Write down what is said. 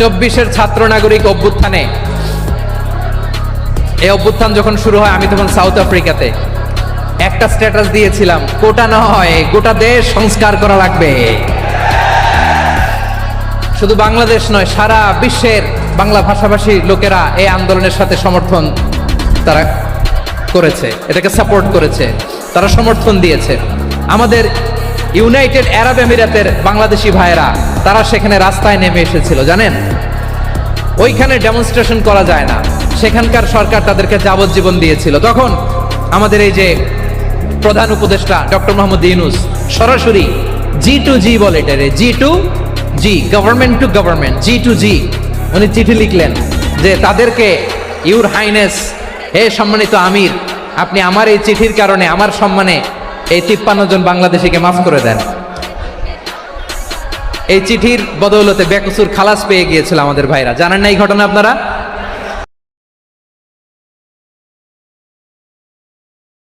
24-এর ছাত্র নাগরিক অভ্যুত্থানে, এই অভ্যুত্থান যখন শুরু হয় আমি তখন সাউথ আফ্রিকাতে একটা স্ট্যাটাস দিয়েছিলাম, কোটা নয় গোটা দেশ সংস্কার করা লাগবে। শুধু বাংলাদেশ নয়, সারা বিশ্বের বাংলা ভাষাভাষী লোকেরা এই আন্দোলনের সাথে সমর্থন তারা করেছে, এটাকে সাপোর্ট করেছে, তারা সমর্থন দিয়েছে। আমাদের ইউনাইটেড আরব আমিরাতের বাংলাদেশি ভাইয়েরা তারা সেখানে রাস্তায় নেমে এসেছিল, জানেন? ওইখানে ডেমনস্ট্রেশন করা যায় না, সেখানকার সরকার তাদেরকে যাবজ্জীবন দিয়েছিল। তখন আমাদের এই যে প্রধান উপদেষ্টা ডক্টর মোহাম্মদ ইউনূস সরাসরি G2G বলে, এটারে G2G, government to government, G2G, উনি চিঠি লিখলেন যে তাদেরকে, ইউর হাইনেস, হে সম্মানিত আমির, আপনি আমার এই চিঠির কারণে আমার সম্মানে এই 53 জন বাংলাদেশিকে মাফ করে দেন। এই চিঠির বদৌলতে বেকসুর খালাস পেয়ে গিয়েছিল আমাদের ভাইরা, জানেন না এই ঘটনা আপনারা?